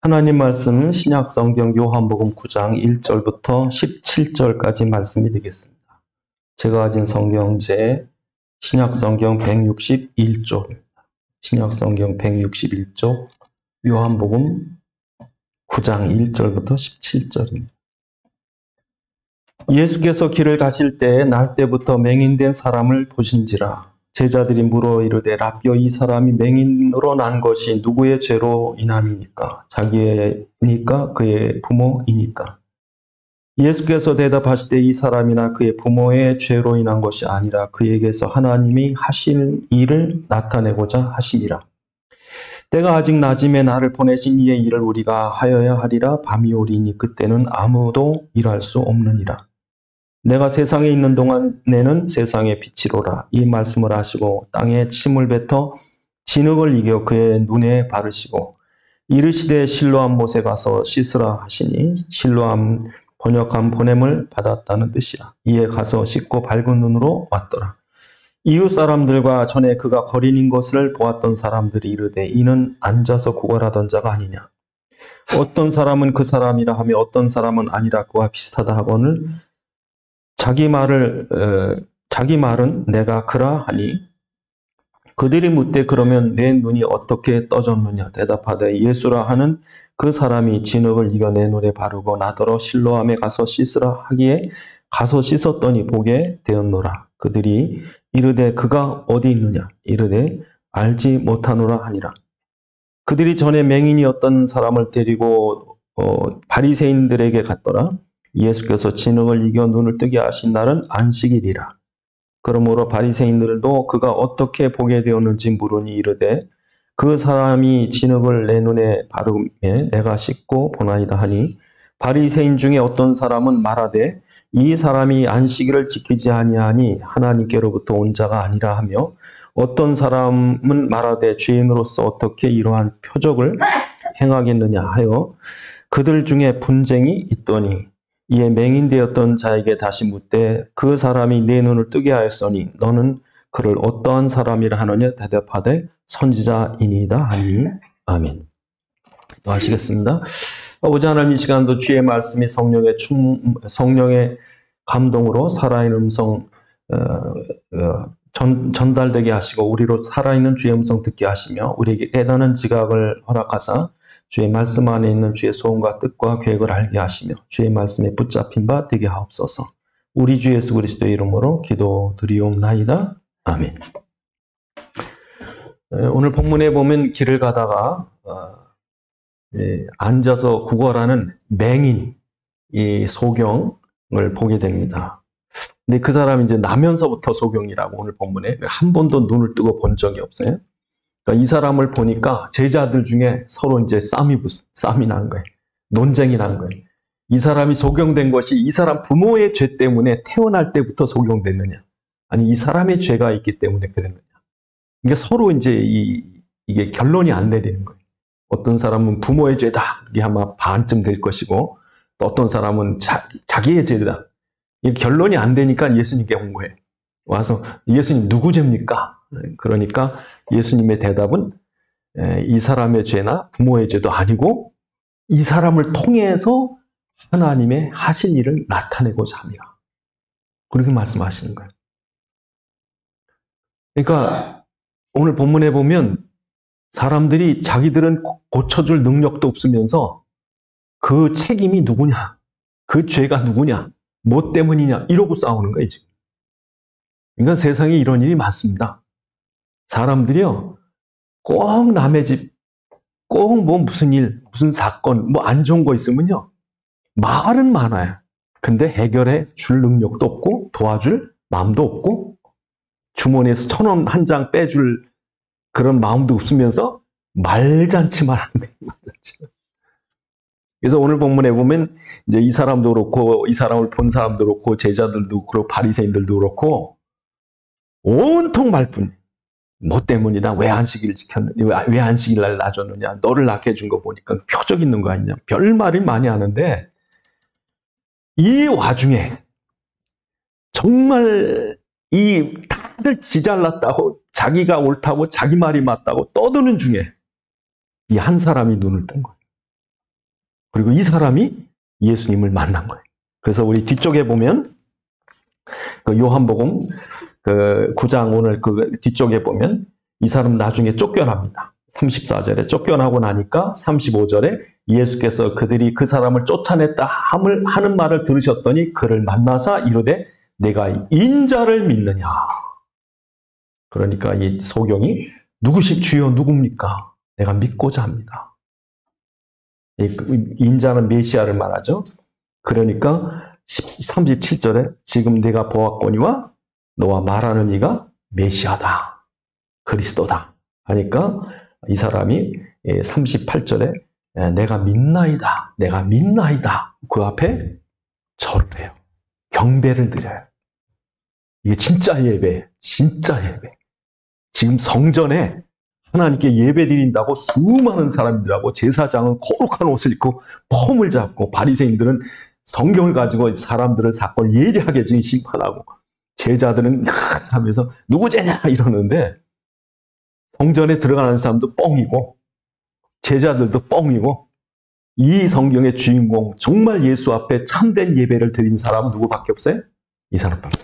하나님 말씀은 신약 성경 요한복음 9장 1절부터 17절까지 말씀이 되겠습니다. 제가 가진 성경제 신약 성경 161조입니다. 신약 성경 161조 요한복음 9장 1절부터 17절입니다. 예수께서 길을 가실 때에 날때부터 맹인된 사람을 보신지라. 제자들이 물어 이르되 라비여, 이 사람이 맹인으로 난 것이 누구의 죄로 인함이니까? 자기니까 그의 부모이니까? 예수께서 대답하시되 이 사람이나 그의 부모의 죄로 인한 것이 아니라 그에게서 하나님이 하신 일을 나타내고자 하심이라. 때가 아직 낮음에 나를 보내신 이의 일을 우리가 하여야 하리라. 밤이 오리니 그때는 아무도 일할 수 없느니라. 내가 세상에 있는 동안에는 세상의 빛이로라. 이 말씀을 하시고 땅에 침을 뱉어 진흙을 이겨 그의 눈에 바르시고 이르시되 실로암 못에 가서 씻으라 하시니, 실로암 번역한 보냄을 받았다는 뜻이라. 이에 가서 씻고 밝은 눈으로 왔더라. 이웃 사람들과 전에 그가 거린인 것을 보았던 사람들이 이르되 이는 앉아서 구걸하던 자가 아니냐. 어떤 사람은 그 사람이라 하며 어떤 사람은 아니라 그와 비슷하다 하거늘 자기 말은 내가 그라 하니, 그들이 묻되 그러면 내 눈이 어떻게 떠졌느냐. 대답하되 예수라 하는 그 사람이 진흙을 이겨 내 눈에 바르고 나더러 실로암에 가서 씻으라 하기에 가서 씻었더니 보게 되었노라. 그들이 이르되 그가 어디 있느냐. 이르되 알지 못하노라 하니라. 그들이 전에 맹인이었던 사람을 데리고 바리새인들에게 갔더라. 예수께서 진흙을 이겨 눈을 뜨게 하신 날은 안식일이라. 그러므로 바리새인들도 그가 어떻게 보게 되었는지 물으니 이르되 그 사람이 진흙을 내 눈에 바르매 내가 씻고 보나이다 하니, 바리새인 중에 어떤 사람은 말하되 이 사람이 안식일을 지키지 아니하니 하나님께로부터 온 자가 아니라 하며, 어떤 사람은 말하되 죄인으로서 어떻게 이러한 표적을 행하겠느냐 하여 그들 중에 분쟁이 있더니, 이에 맹인되었던 자에게 다시 묻되 그 사람이 내 눈을 뜨게 하였으니 너는 그를 어떠한 사람이라 하느냐. 대답하되 선지자이니이다 하니. 아멘. 또 하시겠습니다. 아버지 하나님, 이 시간도 주의 말씀이 성령의 감동으로 살아있는 음성 전달되게 하시고 우리로 살아있는 주의 음성 듣게 하시며 우리에게 깨닫는 지각을 허락하사 주의 말씀 안에 있는 주의 소원과 뜻과 계획을 알게 하시며 주의 말씀에 붙잡힌 바 되게 하옵소서. 우리 주 예수 그리스도의 이름으로 기도드리옵나이다. 아멘. 오늘 본문에 보면 길을 가다가 앉아서 구걸하는 맹인, 이 소경을 보게 됩니다. 근데 그 사람이 이제 나면서부터 소경이라고 오늘 본문에 한 번도 눈을 뜨고 본 적이 없어요. 그러니까 이 사람을 보니까 제자들 중에 서로 이제 싸움이 난 거예요. 논쟁이 난 거예요. 이 사람이 소경된 것이 이 사람 부모의 죄 때문에 태어날 때부터 소경됐느냐, 아니 이 사람의 죄가 있기 때문에 그랬느냐. 그러니까 서로 이제 이게 결론이 안 내리는 거예요. 어떤 사람은 부모의 죄다, 이게 아마 반쯤 될 것이고, 또 어떤 사람은 자기의 죄다. 이게 결론이 안 되니까 예수님께 온 거예요. 와서 예수님 누구 죄입니까? 그러니까 예수님의 대답은 이 사람의 죄나 부모의 죄도 아니고 이 사람을 통해서 하나님의 하신 일을 나타내고자 합니다. 그렇게 말씀하시는 거예요. 그러니까 오늘 본문에 보면 사람들이 자기들은 고쳐줄 능력도 없으면서 그 책임이 누구냐, 그 죄가 누구냐, 뭐 때문이냐 이러고 싸우는 거예요 지금. 그러니까 세상에 이런 일이 많습니다. 사람들이요, 꼭 남의 집, 꼭 뭐 무슨 일, 무슨 사건, 뭐 안 좋은 거 있으면요, 말은 많아요. 근데 해결해 줄 능력도 없고, 도와줄 마음도 없고, 주머니에서 1,000원 한 장 빼줄 그런 마음도 없으면서 말잔치만 하는 거예요, 말잔치. 그래서 오늘 본문에 보면 이제 이 사람도 그렇고, 이 사람을 본 사람도 그렇고, 제자들도 그렇고, 바리새인들도 그렇고, 온통 말뿐. 뭐 때문이다? 왜 안식일 지켰느냐? 왜 안식일 날 놔줬느냐? 너를 낳게 해준 거 보니까 표적 있는 거 아니냐? 별 말을 많이 하는데, 이 와중에 정말 이 다들 지 잘났다고, 자기가 옳다고, 자기 말이 맞다고 떠드는 중에 이 한 사람이 눈을 뜬 거예요. 그리고 이 사람이 예수님을 만난 거예요. 그래서 우리 뒤쪽에 보면 그 요한복음 그 9장 오늘 그 뒤쪽에 보면 이 사람 나중에 쫓겨납니다. 34절에 쫓겨나고 나니까 35절에 예수께서 그들이 그 사람을 쫓아냈다 하는 말을 들으셨더니 그를 만나사 이르되 내가 인자를 믿느냐. 그러니까 이 소경이 누구십 주여 누굽니까? 내가 믿고자 합니다. 인자는 메시아를 말하죠. 그러니까 37절에 지금 내가 보았거니와 너와 말하는 이가 메시아다. 그리스도다. 하니까 이 사람이 38절에 내가 믿나이다. 내가 믿나이다. 그 앞에 절을 해요. 경배를 드려요. 이게 진짜 예배, 진짜 예배. 지금 성전에 하나님께 예배 드린다고 수많은 사람들하고 제사장은 거룩한 옷을 입고 폼을 잡고 바리새인들은 성경을 가지고 사람들을 사건 예리하게 지금 심판하고 제자들은 하면서 누구 죄냐 이러는데 성전에 들어가는 사람도 뻥이고 제자들도 뻥이고 이 성경의 주인공 정말 예수 앞에 참된 예배를 드린 사람은 누구밖에 없어요? 이 사람밖에.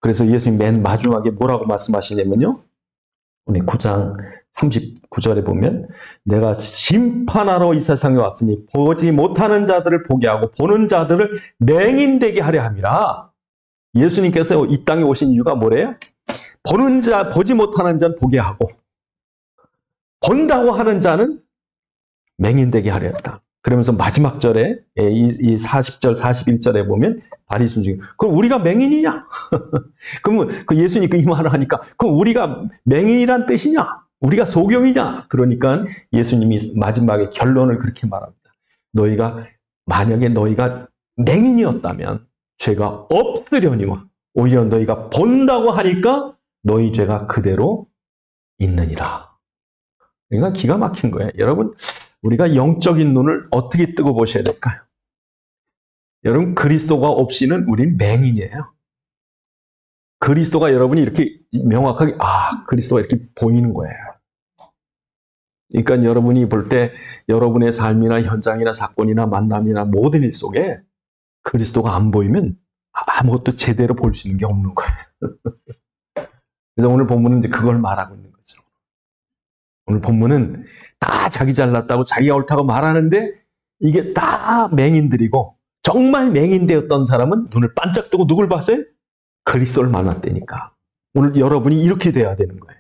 그래서 예수님 맨 마지막에 뭐라고 말씀하시냐면요. 우리 9장 39절에 보면 내가 심판하러 이 세상에 왔으니 보지 못하는 자들을 보게 하고 보는 자들을 맹인되게 하려 함이라. 예수님께서 이 땅에 오신 이유가 뭐래요? 보지 못하는 자는 보게 하고 본다고 하는 자는 맹인되게 하려 했다. 그러면서 마지막 절에 이 40절 41절에 보면 바리새인 중에 그럼 우리가 맹인이냐? 그러면 그 예수님 이 말을 하니까 그럼 우리가 맹인이란 뜻이냐? 우리가 소경이냐? 그러니까 예수님이 마지막에 결론을 그렇게 말합니다. 만약에 너희가 맹인이었다면 죄가 없으려니와 오히려 너희가 본다고 하니까 너희 죄가 그대로 있느니라. 그러니까 기가 막힌 거예요. 여러분, 우리가 영적인 눈을 어떻게 뜨고 보셔야 될까요? 여러분, 그리스도가 없이는 우린 맹인이에요. 그리스도가 여러분이 이렇게 명확하게 그리스도가 이렇게 보이는 거예요. 그러니까 여러분이 볼 때 여러분의 삶이나 현장이나 사건이나 만남이나 모든 일 속에 그리스도가 안 보이면 아무것도 제대로 볼 수 있는 게 없는 거예요. 그래서 오늘 본문은 이제 그걸 말하고 있는 거죠. 오늘 본문은 다 자기 잘났다고 자기가 옳다고 말하는데 이게 다 맹인들이고 정말 맹인되었던 사람은 눈을 반짝 뜨고 누굴 봤어요? 그리스도를 만났다니까. 오늘 여러분이 이렇게 돼야 되는 거예요.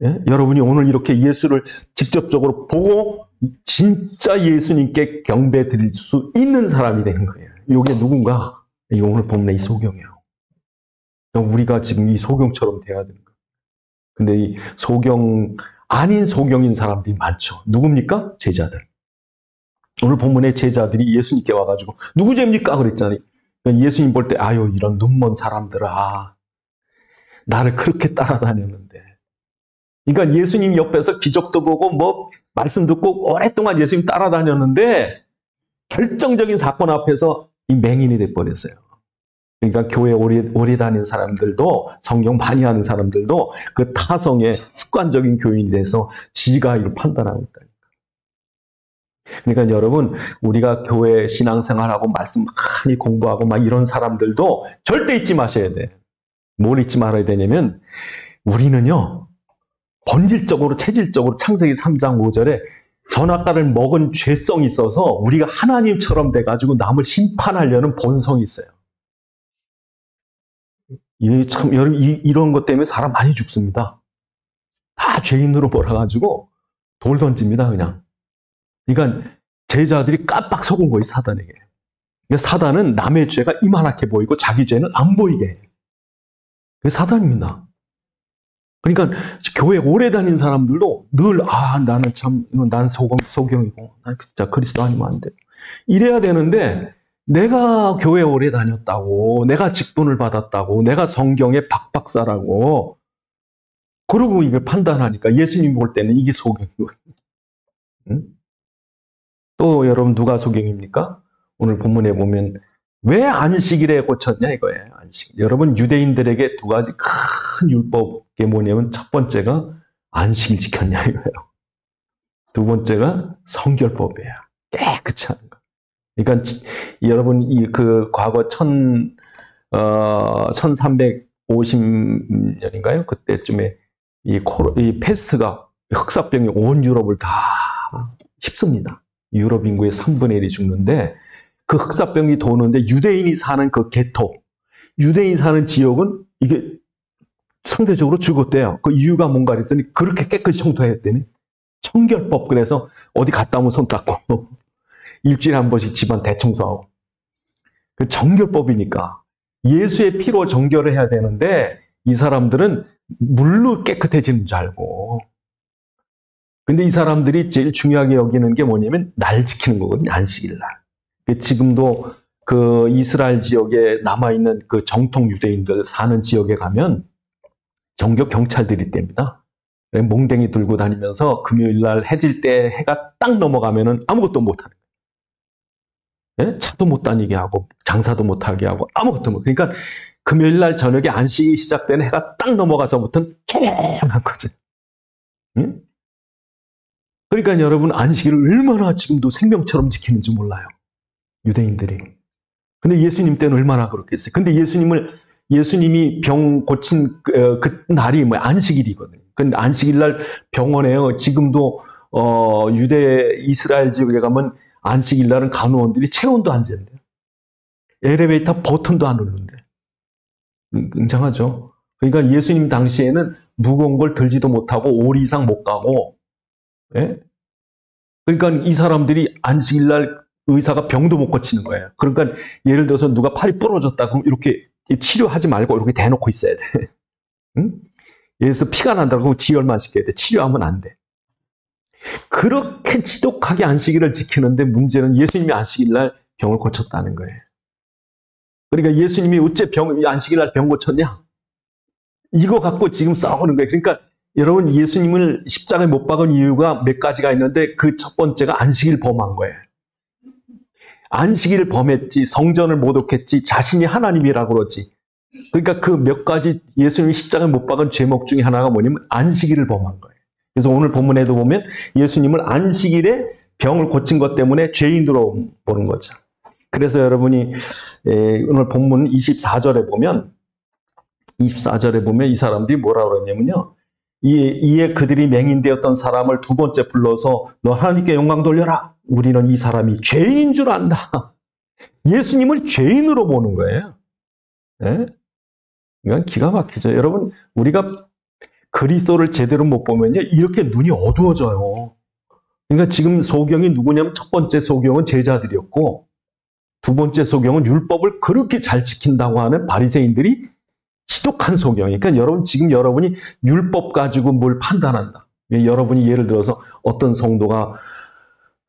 예? 여러분이 오늘 이렇게 예수를 직접적으로 보고 진짜 예수님께 경배 드릴 수 있는 사람이 되는 거예요. 이게 누군가? 이게 오늘 본문의 이 소경이에요. 우리가 지금 이 소경처럼 돼야 되는 거예요. 근데 이 소경 아닌 소경인 사람들이 많죠. 누굽니까? 제자들. 오늘 본문에 제자들이 예수님께 와가지고 누구 죄입니까? 그랬잖아요. 예수님 볼 때 이런 눈먼 사람들아 나를 그렇게 따라다녔는데. 그러니까 예수님 옆에서 기적도 보고 말씀 듣고 오랫동안 예수님 따라다녔는데 결정적인 사건 앞에서 이 맹인이 돼버렸어요. 그러니까 교회 오래 다닌 사람들도 성경 많이 하는 사람들도 그 타성의 습관적인 교인이 돼서 지가 이걸 판단하고 있다니까. 그러니까 여러분 우리가 교회 신앙생활하고 말씀 많이 공부하고 막 이런 사람들도 절대 잊지 마셔야 돼. 뭘 잊지 말아야 되냐면 우리는요 본질적으로 체질적으로 창세기 3장 5절에 선악과를 먹은 죄성이 있어서 우리가 하나님처럼 돼가지고 남을 심판하려는 본성이 있어요. 이게 참 여러분 이런 것 때문에 사람 많이 죽습니다. 다 죄인으로 몰아가지고 돌 던집니다 그냥. 그러니까 제자들이 깜빡 속은 거예요 사단에게. 그러니까 사단은 남의 죄가 이만하게 보이고 자기 죄는 안 보이게 해요. 그게 사단입니다. 그러니까 교회 오래 다닌 사람들도 늘 나는 참 난 소경이고 난 진짜 그리스도 아니면 안 돼. 이래야 되는데 내가 교회 오래 다녔다고 내가 직분을 받았다고 내가 성경의 박박사라고 그러고 이걸 판단하니까 예수님 볼 때는 이게 소경이거든요. 응? 또 여러분 누가 소경입니까? 오늘 본문에 보면 왜 안식일에 고쳤냐 이거예요. 안식. 여러분 유대인들에게 두 가지 큰 율법이 뭐냐면 첫 번째가 안식일 지켰냐 이거예요. 두 번째가 성결법이에요. 깨끗이 하는 거. 그러니까 여러분 그 과거 1350년인가요? 그때쯤에 이 패스트가 흑사병이 온 유럽을 다 휩습니다. 유럽 인구의 3분의 1이 죽는데 그 흑사병이 도는데 유대인이 사는 그 게토, 유대인이 사는 지역은 이게 상대적으로 죽었대요. 그 이유가 뭔가 했더니 그렇게 깨끗이 청소했더니 청결법. 그래서 어디 갔다 오면 손 닦고 일주일에 한 번씩 집안 대청소하고. 그 정결법이니까 예수의 피로 정결을 해야 되는데 이 사람들은 물로 깨끗해지는 줄 알고. 근데 이 사람들이 제일 중요하게 여기는 게 뭐냐면 날 지키는 거거든요. 안식일 날. 지금도 그 이스라엘 지역에 남아있는 그 정통 유대인들 사는 지역에 가면 정교 경찰들이 있답니다. 몽댕이 들고 다니면서 금요일 날 해질 때 해가 딱 넘어가면은 아무것도 못하는 거예요. 예? 차도 못 다니게 하고 장사도 못하게 하고 아무것도 못. 그러니까 금요일 날 저녁에 안식이 시작되는 해가 딱 넘어가서부터는 조용한 거지. 예? 그러니까 여러분 안식일을 얼마나 지금도 생명처럼 지키는지 몰라요. 유대인들이. 근데 예수님 때는 얼마나 그렇겠어요. 근데 예수님이 병 고친 그 날이 뭐 안식일이거든요. 근데 안식일 날 병원에요. 지금도 유대 이스라엘 지역에 가면 안식일 날은 간호원들이 체온도 안 재는데요. 엘리베이터 버튼도 안 누르는데. 굉장하죠. 그러니까 예수님 당시에는 무거운 걸 들지도 못하고 5리 이상 못 가고, 예? 그러니까 이 사람들이 안식일 날 의사가 병도 못 고치는 거예요. 그러니까 예를 들어서 누가 팔이 부러졌다 그러면 이렇게 치료하지 말고 이렇게 대놓고 있어야 돼. 응? 예에서 피가 난다고 지혈만 시켜야 돼. 치료하면 안 돼. 그렇게 지독하게 안식일을 지키는데 문제는 예수님이 안식일 날 병을 고쳤다는 거예요. 그러니까 예수님이 어째 안식일 날 병 고쳤냐? 이거 갖고 지금 싸우는 거예요. 그러니까 여러분 예수님을 십자가에 못 박은 이유가 몇 가지가 있는데 그 첫 번째가 안식일 범한 거예요. 안식일을 범했지, 성전을 모독했지, 자신이 하나님이라고 그러지. 그러니까 그 몇 가지 예수님이 십자가에 못 박은 죄목 중에 하나가 뭐냐면 안식일을 범한 거예요. 그래서 오늘 본문에도 보면 예수님을 안식일에 병을 고친 것 때문에 죄인으로 보는 거죠. 그래서 여러분이 오늘 본문 24절에 보면 이 사람들이 뭐라고 그러냐면요. 이에 그들이 맹인되었던 사람을 두 번째 불러서 너 하나님께 영광 돌려라. 우리는 이 사람이 죄인인 줄 안다. 예수님을 죄인으로 보는 거예요. 네? 이건 기가 막히죠. 여러분 우리가 그리스도를 제대로 못 보면요. 이렇게 눈이 어두워져요. 그러니까 지금 소경이 누구냐면 첫 번째 소경은 제자들이었고 두 번째 소경은 율법을 그렇게 잘 지킨다고 하는 바리새인들이 지독한 소경. 그러니까 지금 여러분이 율법 가지고 뭘 판단한다. 여러분이 예를 들어서 어떤 성도가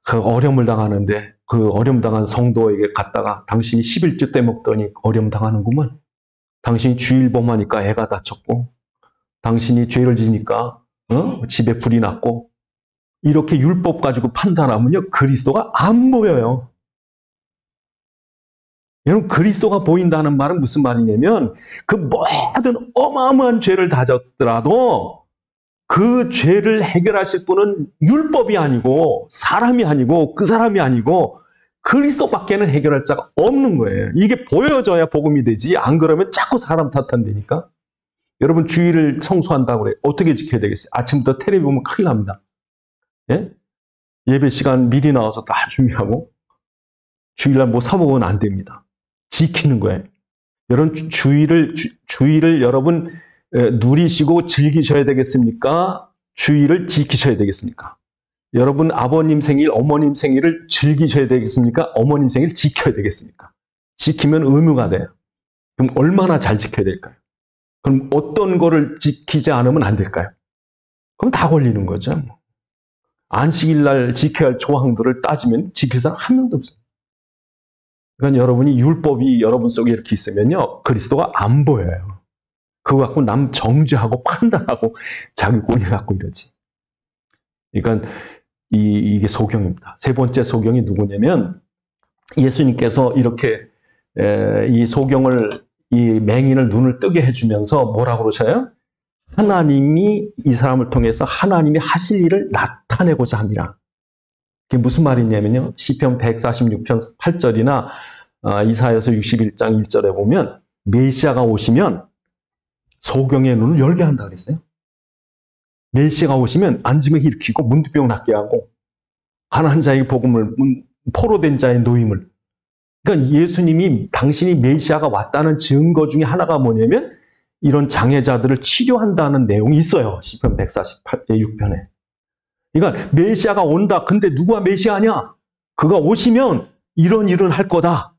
그 어려움을 당하는데 그 어려움 당한 성도에게 갔다가 당신이 11주 떼먹더니 어려움 당하는구만. 당신이 주일 범하니까 애가 다쳤고 당신이 죄를 지니까 집에 불이 났고 이렇게 율법 가지고 판단하면요. 그리스도가 안 보여요. 여러분 그리스도가 보인다는 말은 무슨 말이냐면 그 모든 어마어마한 죄를 다졌더라도 그 죄를 해결하실 분은 율법이 아니고 사람이 아니고 그 사람이 아니고 그리스도밖에는 해결할 자가 없는 거예요. 이게 보여져야 복음이 되지. 안 그러면 자꾸 사람 탓한다니까. 여러분 주일을 성수한다고 그래요. 어떻게 지켜야 되겠어요? 아침부터 텔레비 보면 큰일 납니다. 예? 예배 시간 미리 나와서 다 준비하고 주일날 뭐 사 먹으면 안 됩니다. 지키는 거예요. 여러분 주일을 여러분 누리시고 즐기셔야 되겠습니까? 주일을 지키셔야 되겠습니까? 여러분 아버님 생일, 어머님 생일을 즐기셔야 되겠습니까? 어머님 생일 지켜야 되겠습니까? 지키면 의무가 돼요. 그럼 얼마나 잘 지켜야 될까요? 그럼 어떤 거를 지키지 않으면 안 될까요? 그럼 다 걸리는 거죠. 안식일 날 지켜야 할 조항들을 따지면 지킬 사람 한 명도 없어요. 그러니까 여러분이 율법이 여러분 속에 이렇게 있으면요. 그리스도가 안 보여요. 그거 갖고 남 정죄하고 판단하고 자기 권위 갖고 이러지. 그러니까 이게 소경입니다. 세 번째 소경이 누구냐면 예수님께서 이렇게 이 소경을 이 맹인을 눈을 뜨게 해주면서 뭐라고 그러셔요? 하나님이 이 사람을 통해서 하나님이 하실 일을 나타내고자 합니다. 그게 무슨 말이냐면요. 시편 146편 8절이나 이사야서 61장 1절에 보면 메시아가 오시면 소경의 눈을 열게 한다 그랬어요. 메시아가 오시면 안짐을 일으키고 문둥병 낫게 하고 가난한 자에게 복음을, 포로된 자의 노임을. 그러니까 예수님이 당신이 메시아가 왔다는 증거 중에 하나가 뭐냐면 이런 장애자들을 치료한다는 내용이 있어요. 시편 146편에. 그러니까 메시아가 온다. 근데 누가 메시아냐? 그가 오시면 이런 일은 할 거다.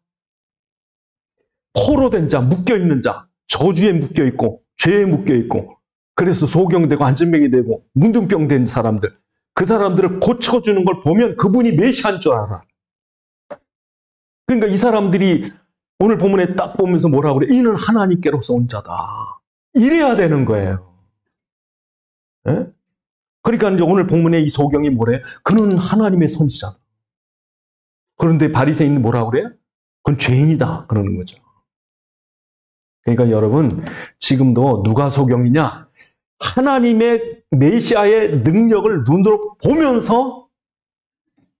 포로된 자, 묶여있는 자, 저주에 묶여있고 죄에 묶여있고 그래서 소경되고 안진병이 되고 문둥병 된 사람들, 그 사람들을 고쳐주는 걸 보면 그분이 메시아인 줄 알아. 그러니까 이 사람들이 오늘 본문에 딱 보면서 뭐라고 그래? 이는 하나님께로서 온 자다. 이래야 되는 거예요. 네? 그러니까 이제 오늘 본문에 이 소경이 뭐래? 그는 하나님의 선지자다. 그런데 바리새인은 뭐라고 그래요? 그건 죄인이다. 그러는 거죠. 그러니까 여러분, 지금도 누가 소경이냐? 하나님의 메시아의 능력을 눈으로 보면서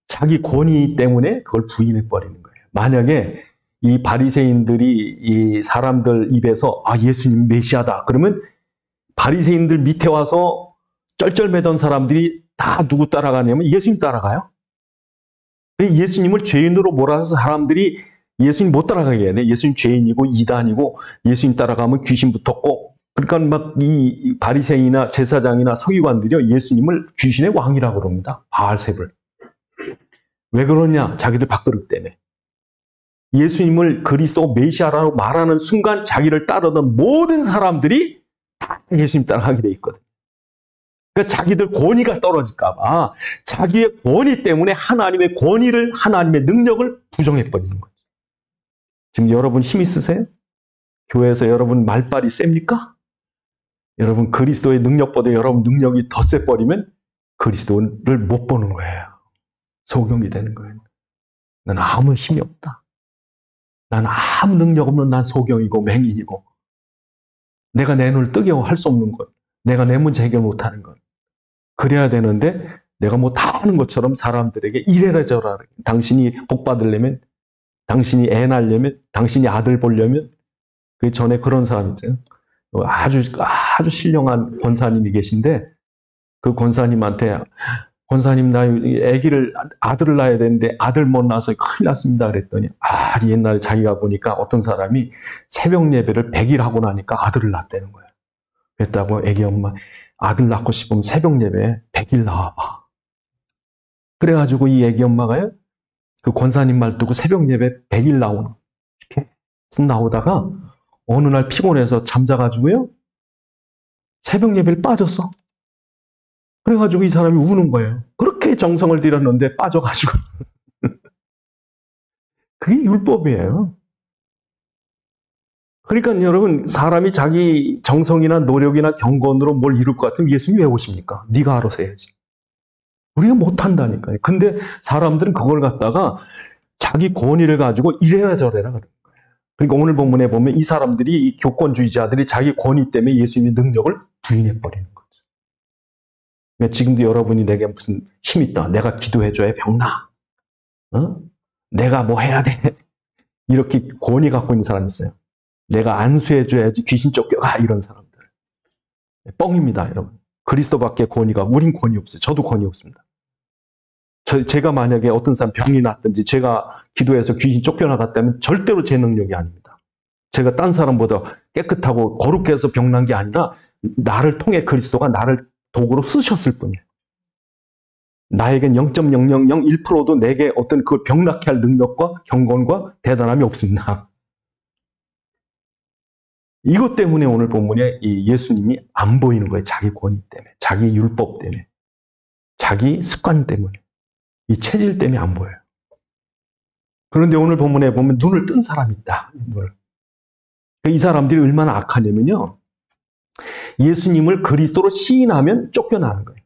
자기 권위 때문에 그걸 부인해버리는 거예요. 만약에 이 바리새인들이 이 사람들 입에서 예수님 메시아다. 그러면 바리새인들 밑에 와서 쩔쩔매던 사람들이 다 누구 따라가냐면 예수님 따라가요. 예수님을 죄인으로 몰아서 사람들이 예수님 못 따라가게 돼. 예수님 죄인이고 이단이고 예수님 따라가면 귀신 붙었고. 그러니까 막 이 바리새인이나 제사장이나 서기관들이 예수님을 귀신의 왕이라고 그럽니다. 바알세불. 왜 그러냐? 자기들 밥그릇 때문에. 예수님을 그리스도 메시아라고 말하는 순간 자기를 따르던 모든 사람들이 다 예수님 따라가게 돼 있거든. 그러니까 자기들 권위가 떨어질까 봐 자기의 권위 때문에 하나님의 권위를, 하나님의 능력을 부정해버리는 거죠. 지금 여러분 힘 있으세요? 교회에서 여러분 말빨이 셉니까? 여러분 그리스도의 능력보다 여러분 능력이 더 세버리면 그리스도를 못 보는 거예요. 소경이 되는 거예요. 난 아무 힘이 없다. 난 아무 능력 없는 난 소경이고 맹인이고 내가 내 눈을 뜨게 할 수 없는 것, 내가 내 문제 해결 못하는 것. 그래야 되는데 내가 뭐 다 하는 것처럼 사람들에게 이래라 저래라. 당신이 복 받으려면, 당신이 애 낳으려면, 당신이 아들 보려면. 그 전에 그런 사람 있어요. 아주 신령한 권사님이 계신데 그 권사님한테 권사님 나 아들을 낳아야 되는데 아들 못 낳아서 큰일 났습니다 그랬더니 옛날에 자기가 보니까 어떤 사람이 새벽 예배를 100일 하고 나니까 아들을 낳았다는 거예요. 그랬다고 애기 엄마 아들 낳고 싶으면 새벽 예배 100일 나와봐. 그래가지고 이 애기 엄마가요 그 권사님 말 듣고 새벽 예배 100일 나오는 이렇게 나오다가 어느 날 피곤해서 잠자가지고요 새벽 예배를 빠졌어. 그래가지고 이 사람이 우는 거예요. 그렇게 정성을 들였는데 빠져가지고. 그게 율법이에요. 그러니까 여러분 사람이 자기 정성이나 노력이나 경건으로 뭘 이룰 것 같으면 예수님이 왜 오십니까? 네가 알아서 해야지. 우리가 못한다니까요. 근데 사람들은 그걸 갖다가 자기 권위를 가지고 이래라 저래라 그러는 거예요. 그러니까 오늘 본문에 보면 이 사람들이, 이 교권주의자들이 자기 권위 때문에 예수님의 능력을 부인해버리는 거예요. 지금도 여러분이 내게 무슨 힘 있다. 내가 기도해줘야 병나. 내가 뭐 해야 돼. 이렇게 권위 갖고 있는 사람이 있어요. 내가 안수해줘야지 귀신 쫓겨가. 이런 사람들. 뻥입니다, 여러분. 그리스도밖에 권위가, 우린 권위 없어요. 저도 권위 없습니다. 제가 만약에 어떤 사람 병이 났든지 제가 기도해서 귀신 쫓겨나갔다면 절대로 제 능력이 아닙니다. 제가 딴 사람보다 깨끗하고 거룩해 해서 병난 게 아니라 나를 통해 그리스도가 나를 도구로 쓰셨을 뿐이에요. 나에겐 0.0001%도 내게 어떤 그 병나게 할 능력과 경건과 대단함이 없습니다. 이것 때문에 오늘 본문에 이 예수님이 안 보이는 거예요. 자기 권위 때문에, 자기 율법 때문에, 자기 습관 때문에, 이 체질 때문에 안 보여요. 그런데 오늘 본문에 보면 눈을 뜬 사람이 있다. 이 사람들이 얼마나 악하냐면요. 예수님을 그리스도로 시인하면 쫓겨나는 거예요.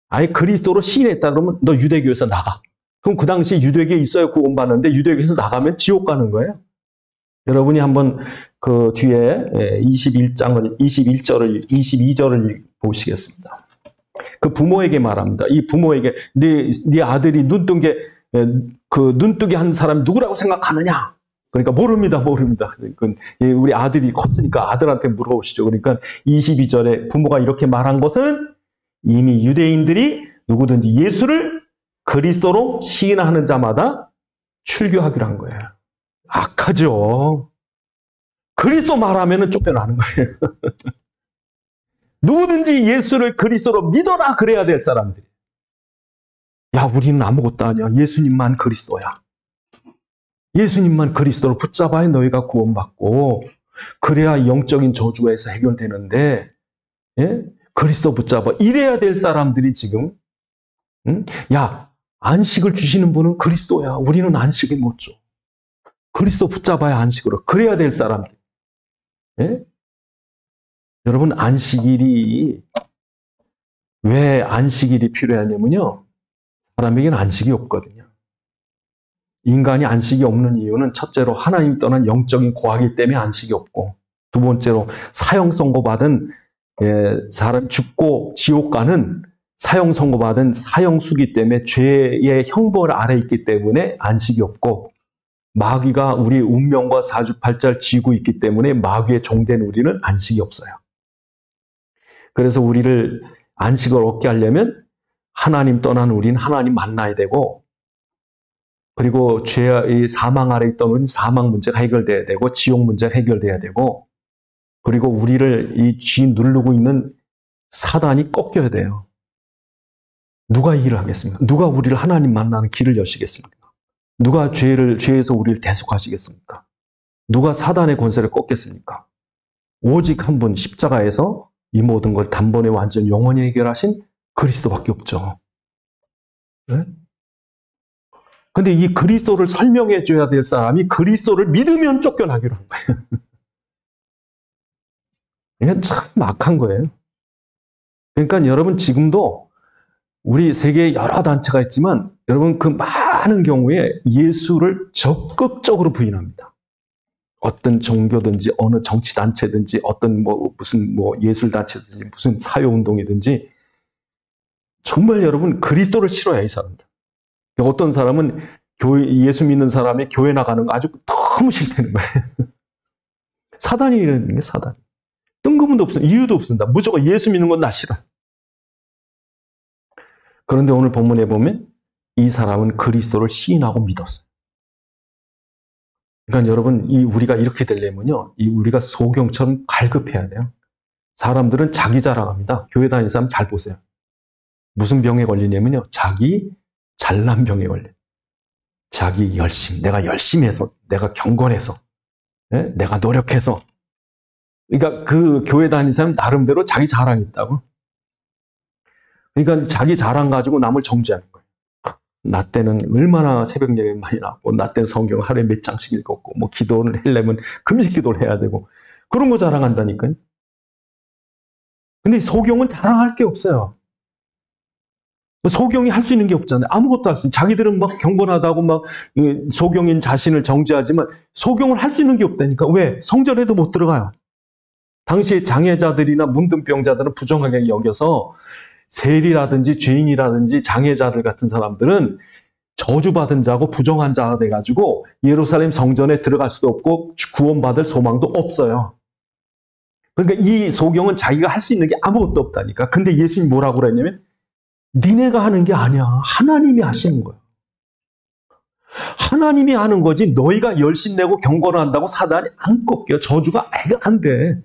아예 그리스도로 시인했다 그러면 너 유대교에서 나가. 그럼 그 당시 유대교에 있어야 구원받는데 유대교에서 나가면 지옥 가는 거예요. 여러분이 한번 그 뒤에 22절을 보시겠습니다. 그 부모에게 말합니다. 이 부모에게 네 아들이 눈뜨게 한 사람이 누구라고 생각하느냐? 그러니까 모릅니다. 우리 아들이 컸으니까 아들한테 물어보시죠. 그러니까 22절에 부모가 이렇게 말한 것은 이미 유대인들이 누구든지 예수를 그리스도로 시인하는 자마다 출교하기로 한 거예요. 악하죠. 그리스도 말하면 쫓겨나는 거예요. 누구든지 예수를 그리스도로 믿어라 그래야 될 사람들이. 야, 우리는 아무것도 아니야. 예수님만 그리스도야. 예수님만 그리스도로 붙잡아야 너희가 구원받고 그래야 영적인 저주에서 해결되는데, 예? 그리스도 붙잡아. 이래야 될 사람들이 지금, 야, 안식을 주시는 분은 그리스도야. 우리는 안식을 못 줘. 그리스도 붙잡아야 안식으로. 그래야 될 사람들. 예? 여러분, 왜 안식일이 필요하냐면요. 사람에게는 안식이 없거든요. 인간이 안식이 없는 이유는 첫째로 하나님 떠난 영적인 고하기 때문에 안식이 없고, 두 번째로 사형 선고받은 사람 죽고 지옥 가는 사형 선고받은 사형수기 때문에 죄의 형벌 아래 있기 때문에 안식이 없고, 마귀가 우리의 운명과 사주팔자를 쥐고 있기 때문에 마귀의 종된 우리는 안식이 없어요. 그래서 우리를 안식을 얻게 하려면 하나님 떠난 우리는 하나님 만나야 되고, 그리고 죄의 사망 아래 있던 우리는 사망 문제가 해결돼야 되고, 지옥 문제가 해결돼야 되고, 그리고 우리를 이 쥐 누르고 있는 사단이 꺾여야 돼요. 누가 이 일을 하겠습니까? 누가 우리를 하나님 만나는 길을 여시겠습니까? 누가 죄에서 우리를 대속하시겠습니까? 누가 사단의 권세를 꺾겠습니까? 오직 한 분 십자가에서 이 모든 걸 단번에 완전 영원히 해결하신 그리스도밖에 없죠. 네? 근데 이 그리스도를 설명해 줘야 될 사람이 그리스도를 믿으면 쫓겨나기로 한 거예요. 이건 참 악한 거예요. 그러니까 여러분 지금도 우리 세계에 여러 단체가 있지만 여러분 그 많은 경우에 예수를 적극적으로 부인합니다. 어떤 종교든지 어느 정치단체든지 어떤 무슨 예술단체든지 무슨 사회운동이든지 정말 여러분 그리스도를 싫어해요, 이 사람들. 어떤 사람은 예수 믿는 사람이 교회 나가는 거 아주 너무 싫다는 거예요. 사단이 이러는 게 사단. 뜬금도 없습니다. 이유도 없습니다. 무조건 예수 믿는 건 나 싫어. 그런데 오늘 본문에 보면 이 사람은 그리스도를 시인하고 믿었어요. 그러니까 여러분, 우리가 이렇게 되려면요, 우리가 소경처럼 갈급해야 돼요. 사람들은 자기 자랑합니다. 교회 다니는 사람 잘 보세요. 무슨 병에 걸리냐면요, 자기 잘난 병에 걸려요. 자기 내가 열심히 해서, 내가 경건해서, 네? 내가 노력해서. 그러니까 그 교회 다니는 사람 나름대로 자기 자랑이 있다고. 그러니까 자기 자랑 가지고 남을 정죄하는 거예요. 나 때는 얼마나 새벽 예배 많이 나왔고, 나 때는 성경 하루에 몇 장씩 읽었고, 기도를 하려면 금식 기도를 해야 되고, 그런 거 자랑한다니까요. 근데 소경은 자랑할 게 없어요. 소경이 할 수 있는 게 없잖아요. 아무것도 할 수 없어요. 자기들은 막 경건하다고 막 소경인 자신을 정죄하지만 소경을 할 수 있는 게 없다니까. 왜? 성전에도 못 들어가요. 당시에 장애자들이나 문둥병자들은 부정하게 여겨서 세리라든지 죄인이라든지 장애자들 같은 사람들은 저주받은 자고 부정한 자가 돼가지고 예루살렘 성전에 들어갈 수도 없고 구원받을 소망도 없어요. 그러니까 이 소경은 자기가 할 수 있는 게 아무것도 없다니까. 근데 예수님이 뭐라고 그랬냐면 니네가 하는 게 아니야. 하나님이 하시는 거야. 하나님이 하는 거지 너희가 열심 내고 경건한다고 사단이 안 꺾여. 저주가 해결 안 돼.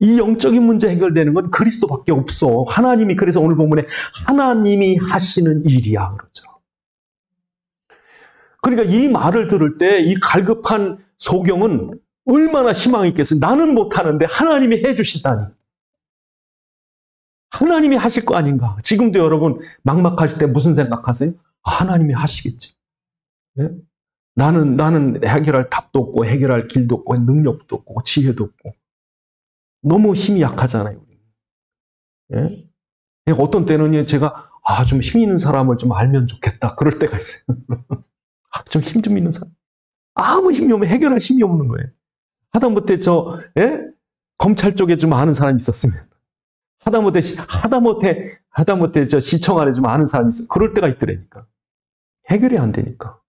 이 영적인 문제 해결되는 건 그리스도밖에 없어. 하나님이, 그래서 오늘 본문에 하나님이 하시는 일이야 그러죠. 그러니까 이 말을 들을 때 이 갈급한 소경은 얼마나 희망이 있겠어요. 나는 못하는데 하나님이 해주시다니. 하나님이 하실 거 아닌가. 지금도 여러분 막막하실 때 무슨 생각하세요? 하나님이 하시겠지. 네? 나는 해결할 답도 없고 해결할 길도 없고 능력도 없고 지혜도 없고 너무 힘이 약하잖아요. 예? 어떤 때는 제가 좀 힘 있는 사람을 좀 알면 좋겠다. 그럴 때가 있어요. 좀 힘 좀 있는 사람. 아무 힘이 없으면 해결할 힘이 없는 거예요. 하다못해 검찰 쪽에 좀 아는 사람이 있었으면, 하다못해 저 시청 안에 좀 아는 사람이 있어. 그럴 때가 있더라니까. 해결이 안 되니까.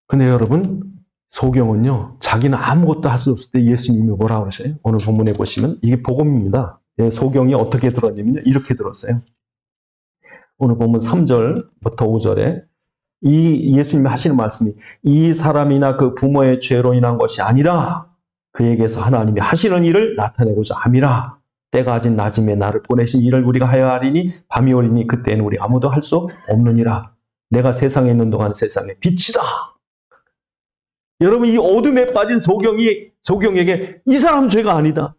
근데 여러분, 소경은요, 자기는 아무것도 할 수 없을 때 예수님이 뭐라 그러셔요? 오늘 본문에 보시면 이게 복음입니다. 소경이 어떻게 들었냐면요, 이렇게 들었어요. 오늘 본문 3절부터 5절에 이 예수님이 하시는 말씀이, 이 사람이나 그 부모의 죄로 인한 것이 아니라 그에게서 하나님이 하시는 일을 나타내고자 함이라. 때가 아직 낮음에 나를 보내신 일을 우리가 하여 하리니 밤이 오리니 그때는 우리 아무도 할 수 없느니라. 내가 세상에 있는 동안 세상의 빛이다. 여러분, 이 어둠에 빠진 소경에게 이 사람 죄가 아니다,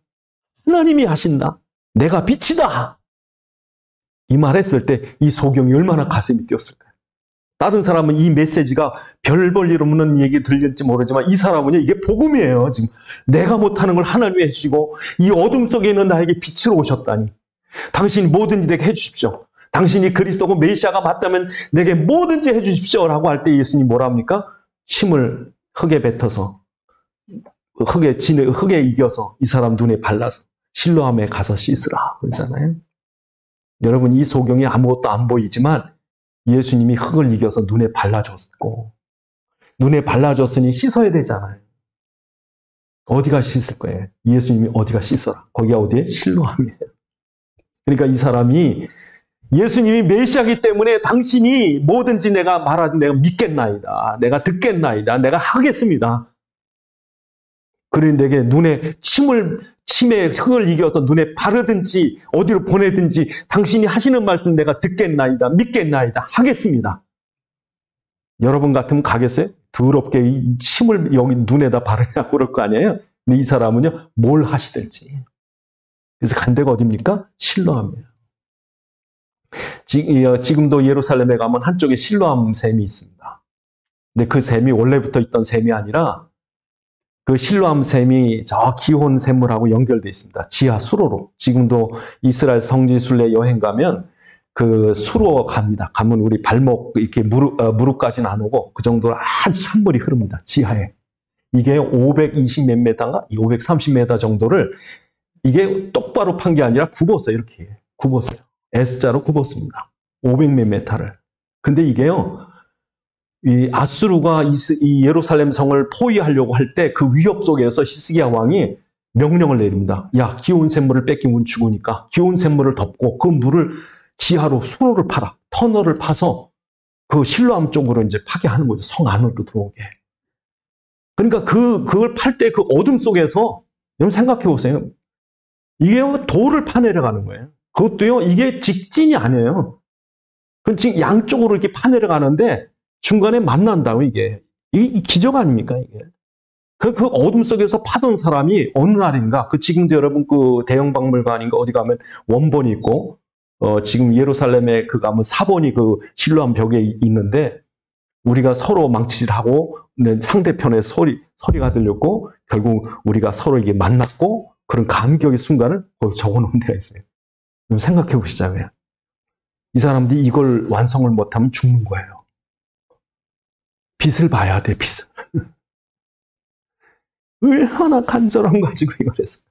하나님이 하신다, 내가 빛이다, 이 말했을 때 이 소경이 얼마나 가슴이 뛰었을까요? 다른 사람은 이 메시지가 별 볼 일 없는 얘기 들릴지 모르지만 이 사람은요, 이게 복음이에요. 지금 내가 못하는 걸 하나님이 해주시고 이 어둠 속에 있는 나에게 빛으로 오셨다니, 당신이 뭐든지 내게 해주십시오, 당신이 그리스도고 메시아가 맞다면 내게 뭐든지 해주십시오 라고 할 때 예수님이 뭐라 합니까? 침을 흙에 뱉어서 흙에 이겨서 이 사람 눈에 발라서 실로암에 가서 씻으라 그러잖아요. 여러분, 이 소경이 아무것도 안 보이지만 예수님이 흙을 이겨서 눈에 발라줬고, 눈에 발라줬으니 씻어야 되잖아요. 어디가 씻을 거예요? 예수님이 어디가 씻어라. 거기가 어디에? 실로암이에요. 그러니까 이 사람이 예수님이 메시아이기 때문에 당신이 뭐든지 내가 말하든 내가 믿겠나이다, 내가 듣겠나이다, 내가 하겠습니다. 그러니 내게 침에 흙을 이겨서 눈에 바르든지 어디로 보내든지 당신이 하시는 말씀 내가 듣겠나이다, 믿겠나이다, 하겠습니다. 여러분 같으면 가겠어요? 더럽게 이 침을 여기 눈에다 바르냐고 그럴 거 아니에요? 근데 이 사람은요, 뭘 하시든지. 그래서 간 데가 어디입니까? 실로암이에요. 지금도 예루살렘에 가면 한쪽에 실로암 샘이 있습니다. 근데 그 샘이 원래부터 있던 샘이 아니라 그 실로암 샘이 저 기혼 샘물하고 연결되어 있습니다. 지하 수로로. 지금도 이스라엘 성지 순례 여행 가면 그 수로 갑니다. 가면 우리 발목 이렇게 무릎까지는 안 오고 그 정도로 아주 산물이 흐릅니다. 지하에. 이게 520 몇 메다인가? 530m 정도를 이게 똑바로 판 게 아니라 굽었어요. 이렇게 굽었어요. S자로 굽었습니다. 500 몇 메타를. 근데 이게요, 이 아수르가 이 예루살렘 성을 포위하려고 할 때 그 위협 속에서 히스기야 왕이 명령을 내립니다. 야, 기온 샘물을 뺏기면 죽으니까 기온 샘물을 덮고 그 물을 지하로 수로를 파라. 터널을 파서 그 실로암 쪽으로 이제 파게 하는 거죠. 성 안으로 들어오게. 그러니까 그걸 팔 때 그 어둠 속에서 여러분 생각해 보세요. 이게 돌을 파내려가는 거예요. 그것도요, 이게 직진이 아니에요. 그 지금 양쪽으로 이렇게 파내려가는데 중간에 만난다고 이게 기적 아닙니까, 이게? 그 어둠 속에서 파던 사람이 어느 날인가, 지금도 여러분 그 대형 박물관인가 어디 가면 원본이 있고, 지금 예루살렘에 가면 사본이 그 실로암 벽에 있는데, 우리가 서로 망치질하고, 상대편의 소리가 들렸고, 결국 우리가 서로 이게 만났고, 그런 감격의 순간을 거기 적어 놓은 데가 있어요. 생각해 보시자고요. 이 사람들이 이걸 완성을 못하면 죽는 거예요. 빛을 봐야 돼, 빛을. 얼마나 간절함 가지고 이걸 했어요.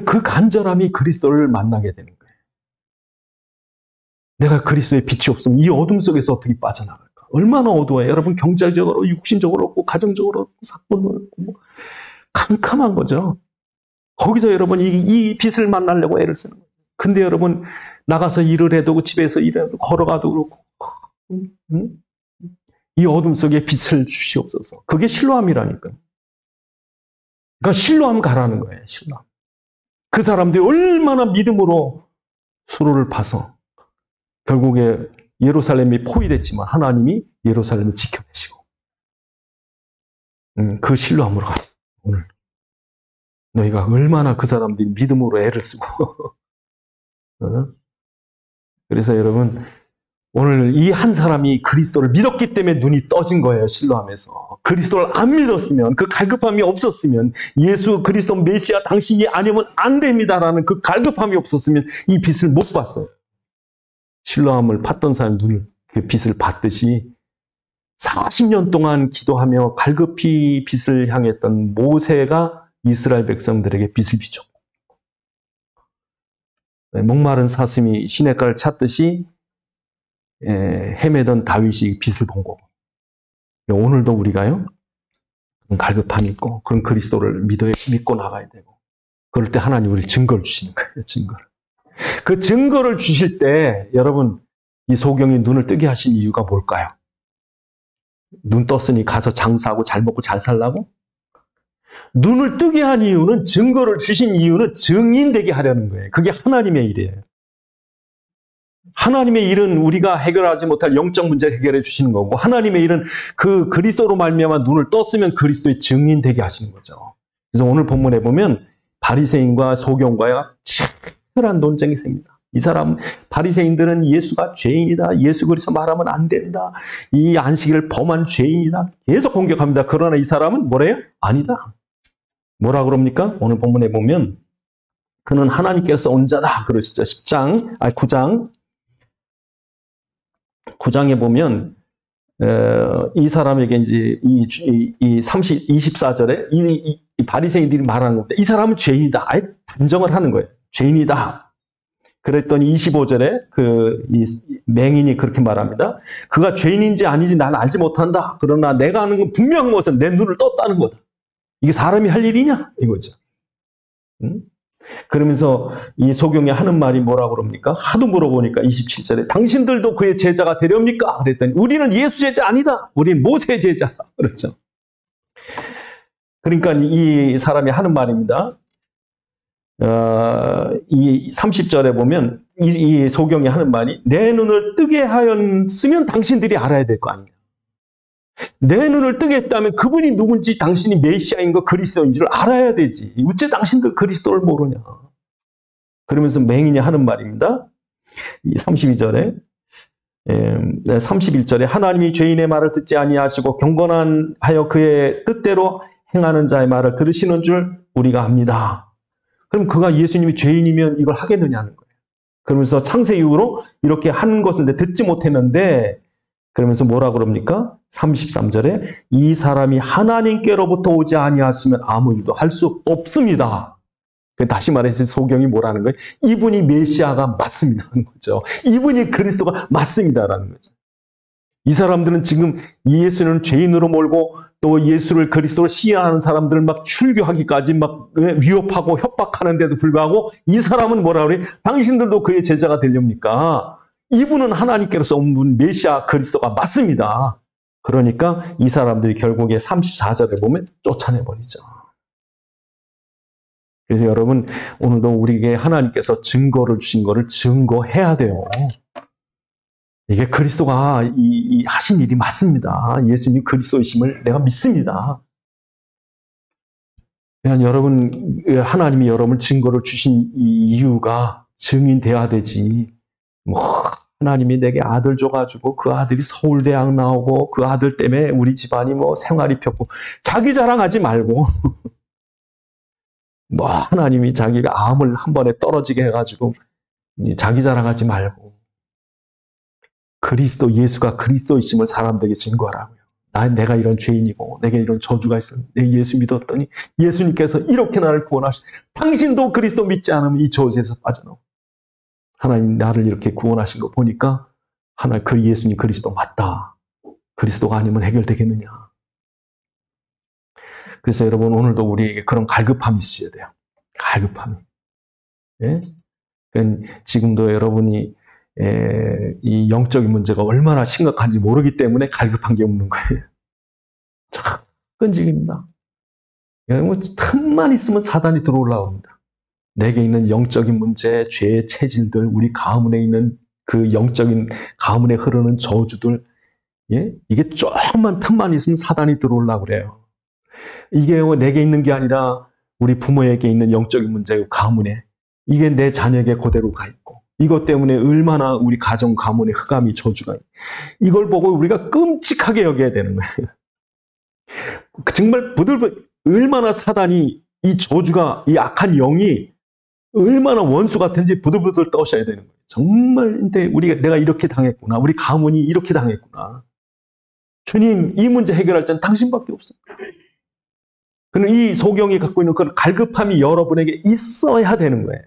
그 간절함이 그리스도를 만나게 되는 거예요. 내가 그리스도의 빛이 없으면 이 어둠 속에서 어떻게 빠져나갈까? 얼마나 어두워요. 여러분, 경제적으로, 육신적으로 없고, 가정적으로 없고, 사건도 없고, 캄캄한 거죠. 거기서 여러분 이 빛을 만나려고 애를 쓰는 거예요. 근데 여러분, 나가서 일을 해도 집에서 일해도 걸어가도 그렇고, 이 어둠 속에 빛을 주시옵소서. 그게 실로암이라니까요. 그러니까 실로암 가라는 거예요. 실로암. 그 사람들이 얼마나 믿음으로 수로를 파서 결국에 예루살렘이 포위됐지만 하나님이 예루살렘을 지켜내시고, 그 실로암으로 가. 오늘 너희가 얼마나 그 사람들이 믿음으로 애를 쓰고 그래서 여러분, 오늘 이 한 사람이 그리스도를 믿었기 때문에 눈이 떠진 거예요. 실로암에서. 그리스도를 안 믿었으면, 그 갈급함이 없었으면, 예수 그리스도 메시아 당신이 아니면 안 됩니다라는 그 갈급함이 없었으면 이 빛을 못 봤어요. 실로암을 팠던 사람 눈을 그 빛을 봤듯이 40년 동안 기도하며 갈급히 빛을 향했던 모세가 이스라엘 백성들에게 빛을 비췄고, 목마른 사슴이 시냇가를 찾듯이 헤매던 다윗이 빛을 본 거고, 오늘도 우리가요, 갈급함이 있고 그런 그리스도를 믿고 나가야 되고, 그럴 때 하나님 우리 증거를 주시는 거예요. 증거를. 그 증거를 주실 때 여러분, 이 소경이 눈을 뜨게 하신 이유가 뭘까요? 눈 떴으니 가서 장사하고 잘 먹고 잘 살라고? 눈을 뜨게 한 이유는, 증거를 주신 이유는 증인되게 하려는 거예요. 그게 하나님의 일이에요. 하나님의 일은 우리가 해결하지 못할 영적 문제를 해결해 주시는 거고, 하나님의 일은 그 그리스도로 말미암아 눈을 떴으면 그리스도의 증인되게 하시는 거죠. 그래서 오늘 본문에 보면 바리새인과 소경과의 치열한 논쟁이 생깁니다. 이 사람, 바리새인들은 예수가 죄인이다, 예수 그리스도 말하면 안 된다, 이 안식일을 범한 죄인이다, 계속 공격합니다. 그러나 이 사람은 뭐래요? 아니다. 뭐라 그럽니까? 오늘 본문에 보면 그는 하나님께서 온 자다 그러시죠. 9장에 보면 이 사람에게 이제 이 24절에 이 바리새인들이 말하는 겁니다. 이 사람은 죄인이다. 아예 단정을 하는 거예요. 죄인이다. 그랬더니 25절에 이 맹인이 그렇게 말합니다. 그가 죄인인지 아닌지 난 알지 못한다. 그러나 내가 아는 건 분명한 것은 내 눈을 떴다는 거다. 이게 사람이 할 일이냐? 이거죠. 그러면서 이 소경이 하는 말이 뭐라고 그럽니까? 하도 물어보니까 27절에 당신들도 그의 제자가 되렵니까? 그랬더니 우리는 예수 제자 아니다. 우리는 모세 제자. 그렇죠. 그러니까 이 사람이 하는 말입니다. 이 30절에 보면 이 소경이 하는 말이, 내 눈을 뜨게 하였으면 당신들이 알아야 될 거 아니에요. 내 눈을 뜨게 했다면 그분이 누군지, 당신이 메시아인 거 그리스도인 줄 알아야 되지. 어째 당신들 그리스도를 모르냐. 그러면서 맹인이 하는 말입니다. 이 32절에 31절에 하나님이 죄인의 말을 듣지 아니하시고 경건하여 그의 뜻대로 행하는 자의 말을 들으시는 줄 우리가 압니다. 그럼 그가 예수님이 죄인이면 이걸 하겠느냐는 거예요. 그러면서 창세 이후로 이렇게 하는 것을 듣지 못했는데, 그러면서 뭐라 그럽니까? 33절에 이 사람이 하나님께로부터 오지 아니하시면 아무 일도 할 수 없습니다. 다시 말해서 소경이 뭐라는 거예요? 이분이 메시아가 맞습니다라는 거죠. 이분이 그리스도가 맞습니다라는 거죠. 이 사람들은 지금 예수는 죄인으로 몰고 또 예수를 그리스도로 시인하는 사람들을 막 출교하기까지 막 위협하고 협박하는데도 불구하고 이 사람은 뭐라 그래? 당신들도 그의 제자가 되렵니까? 이분은 하나님께로서 온 분 메시아 그리스도가 맞습니다. 그러니까 이 사람들이 결국에 34절에 보면 쫓아내버리죠. 그래서 여러분, 오늘도 우리에게 하나님께서 증거를 주신 거를 증거해야 돼요. 이게 그리스도가 이 하신 일이 맞습니다. 예수님 그리스도이심을 내가 믿습니다. 그냥 여러분, 하나님이 여러분을 증거를 주신 이 이유가 증인돼야 되지. 하나님이 내게 아들 줘가지고 그 아들이 서울대학 나오고 그 아들 때문에 우리 집안이 생활이 폈고, 자기 자랑하지 말고 하나님이 자기가 암을 한 번에 떨어지게 해가지고 자기 자랑하지 말고 그리스도, 예수가 그리스도이심을 사람들에게 증거하라고요. 내가 이런 죄인이고 내게 이런 저주가 있어. 내 예수 믿었더니 예수님께서 이렇게 나를 구원하시. 당신도 그리스도 믿지 않으면 이 저주에서 빠져나오. 하나님 나를 이렇게 구원하신 거 보니까 그 예수님 그리스도 맞다. 그리스도가 아니면 해결되겠느냐. 그래서 여러분, 오늘도 우리에게 그런 갈급함이 있어야 돼요. 갈급함이. 예? 그러니까 지금도 여러분이 이 영적인 문제가 얼마나 심각한지 모르기 때문에 갈급한 게 없는 거예요. 참 끈질깁니다. 여러분, 틈만 있으면 사단이 들어올라옵니다. 내게 있는 영적인 문제, 죄의 체질들, 우리 가문에 있는 그 영적인 가문에 흐르는 저주들, 예? 이게 조금만 틈만 있으면 사단이 들어오려고 그래요. 이게 내게 있는 게 아니라 우리 부모에게 있는 영적인 문제, 가문에, 이게 내 자녀에게 그대로 가 있고, 이것 때문에 얼마나 우리 가정, 가문에 흑암이, 저주가 있고, 이걸 보고 우리가 끔찍하게 여겨야 되는 거예요. 정말 얼마나 사단이, 이 저주가, 이 악한 영이 얼마나 원수 같은지 부들부들 떠셔야 되는 거예요. 정말, 근데 내가 이렇게 당했구나. 우리 가문이 이렇게 당했구나. 주님, 이 문제 해결할 때는 당신밖에 없어요. 그럼 이 소경이 갖고 있는 그런 갈급함이 여러분에게 있어야 되는 거예요.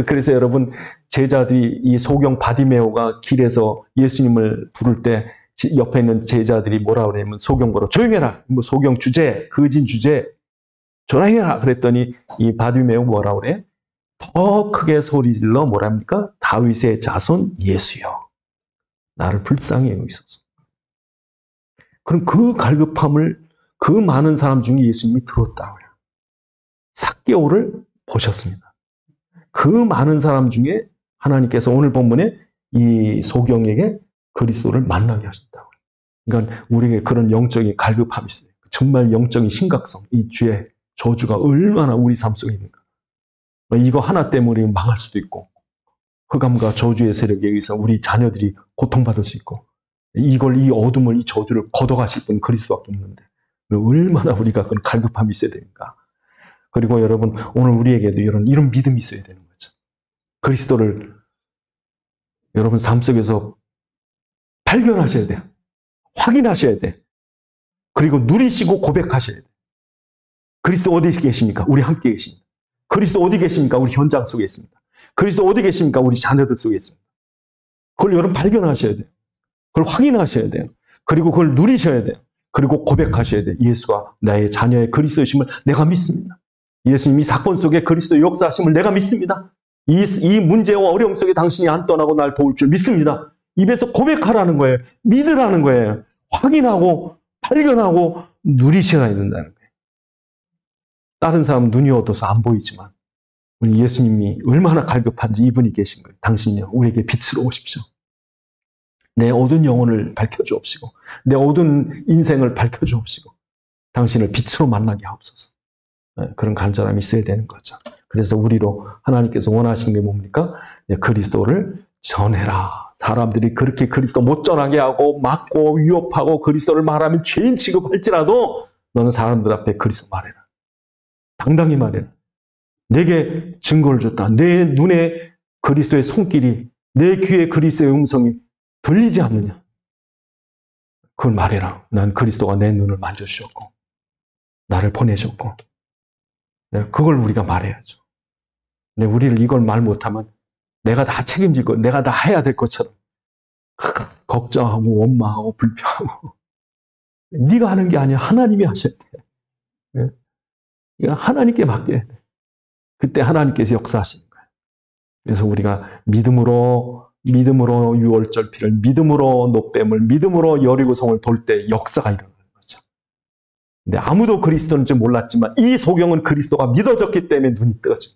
그래서 여러분, 제자들이 이 소경 바디메오가 길에서 예수님을 부를 때 옆에 있는 제자들이 뭐라 그러냐면 소경보러 조용해라. 뭐 소경 주제, 거진 주제, 조용해라. 그랬더니 이 바디메오 뭐라 그래? 더 크게 소리질러 뭐랍니까? 다윗의 자손 예수여, 나를 불쌍히 여기소서. 그럼 그 갈급함을 그 많은 사람 중에 예수님이 들었다고요. 삭개오를 보셨습니다. 그 많은 사람 중에 하나님께서 오늘 본문에 이 소경에게 그리스도를 만나게 하셨다고요. 그러니까 우리에게 그런 영적인 갈급함이 있어요. 정말 영적인 심각성, 이 죄의 저주가 얼마나 우리 삶 속에 있는가. 이거 하나 때문에 망할 수도 있고, 흑암과 저주의 세력에 의해서 우리 자녀들이 고통받을 수 있고, 이 어둠을, 이 저주를 걷어가실 분은 그리스도밖에 없는데 얼마나 우리가 그런 갈급함이 있어야 되는가. 그리고 여러분, 오늘 우리에게도 이런 믿음이 있어야 되는 거죠. 그리스도를 여러분 삶 속에서 발견하셔야 돼요. 확인하셔야 돼요. 그리고 누리시고 고백하셔야 돼요. 그리스도 어디 계십니까? 우리 함께 계십니다. 그리스도 어디 계십니까? 우리 현장 속에 있습니다. 그리스도 어디 계십니까? 우리 자녀들 속에 있습니다. 그걸 여러분 발견하셔야 돼요. 그걸 확인하셔야 돼요. 그리고 그걸 누리셔야 돼요. 그리고 고백하셔야 돼요. 예수가 나의 자녀의 그리스도이심을 내가 믿습니다. 예수님이 사건 속에 그리스도의 역사하심을 내가 믿습니다. 이 문제와 어려움 속에 당신이 안 떠나고 날 도울 줄 믿습니다. 입에서 고백하라는 거예요. 믿으라는 거예요. 확인하고 발견하고 누리셔야 된다는 거예요. 다른 사람은 눈이 어두워서 안 보이지만 우리 예수님이 얼마나 갈급한지 이분이 계신 거예요. 당신이요, 우리에게 빛으로 오십시오. 내 어두운 영혼을 밝혀주옵시고 내 어두운 인생을 밝혀주옵시고 당신을 빛으로 만나게 하옵소서. 그런 간절함이 있어야 되는 거죠. 그래서 우리로 하나님께서 원하시는 게 뭡니까? 그리스도를 전해라. 사람들이 그렇게 그리스도 못 전하게 하고 막고 위협하고 그리스도를 말하면 죄인 취급할지라도 너는 사람들 앞에 그리스도 말해라. 당당히 말해라. 내게 증거를 줬다. 내 눈에 그리스도의 손길이, 내 귀에 그리스도의 음성이 들리지 않느냐. 그걸 말해라. 난 그리스도가 내 눈을 만져주셨고 나를 보내셨고, 그걸 우리가 말해야죠. 근데 우리를 이걸 말 못하면 내가 다 책임질 것, 내가 다 해야 될 것처럼 걱정하고 원망하고 불평하고. 네가 하는 게 아니라 하나님이 하셔야 돼. 하나님께 맡겨야 돼. 그때 하나님께서 역사하시는 거예요. 그래서 우리가 믿음으로 유월절필을, 믿음으로 노뱀을, 믿음으로 여리고성을 돌 때 역사가 일어나는 거죠. 근데 아무도 그리스도는 줄 몰랐지만 이 소경은 그리스도가 믿어졌기 때문에 눈이 떠져.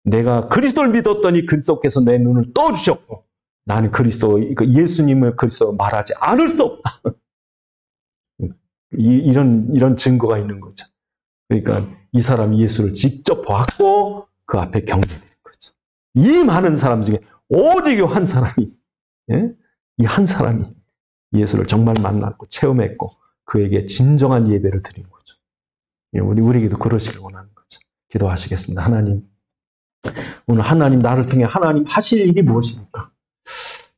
내가 그리스도를 믿었더니 그리스도께서 내 눈을 떠주셨고 나는 예수님을 그리스도 말하지 않을 수 없다. 이런 증거가 있는 거죠. 그러니까 이 사람이 예수를 직접 보았고 그 앞에 경배되는 거죠. 이 많은 사람 중에 오직 한 사람이, 이 한 사람이 예수를 정말 만났고 체험했고 그에게 진정한 예배를 드린 거죠. 우리에게도 그러시길 원하는 거죠. 기도하시겠습니다. 하나님, 오늘 하나님, 나를 통해 하나님 하실 일이 무엇입니까?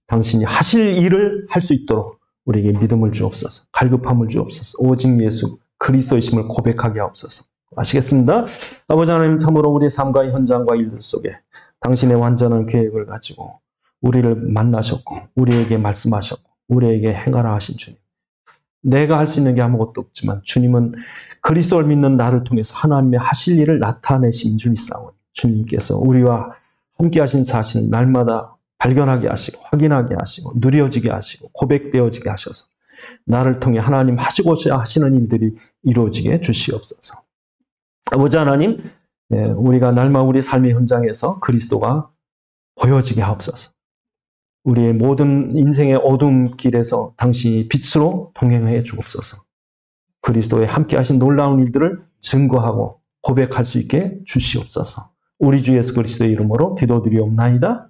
당신이 하실 일을 할 수 있도록 우리에게 믿음을 주옵소서, 갈급함을 주옵소서, 오직 예수 그리스도이심을 고백하게 하옵소서. 아시겠습니다? 아버지 하나님, 참으로 우리의 삶과 현장과 일들 속에 당신의 완전한 계획을 가지고 우리를 만나셨고 우리에게 말씀하셨고 우리에게 행하라 하신 주님, 내가 할 수 있는 게 아무것도 없지만 주님은 그리스도를 믿는 나를 통해서 하나님의 하실 일을 나타내신 줄 믿사오니 주님께서 우리와 함께 하신 사실을 날마다 발견하게 하시고 확인하게 하시고 누려지게 하시고 고백되어지게 하셔서 나를 통해 하나님 하시고자 하시는 일들이 이루어지게 주시옵소서. 아버지 하나님, 우리가 날마다 우리 삶의 현장에서 그리스도가 보여지게 하옵소서. 우리의 모든 인생의 어두운 길에서 당신이 빛으로 동행해 주옵소서. 그리스도의 함께 하신 놀라운 일들을 증거하고 고백할 수 있게 주시옵소서. 우리 주 예수 그리스도의 이름으로 기도드리옵나이다.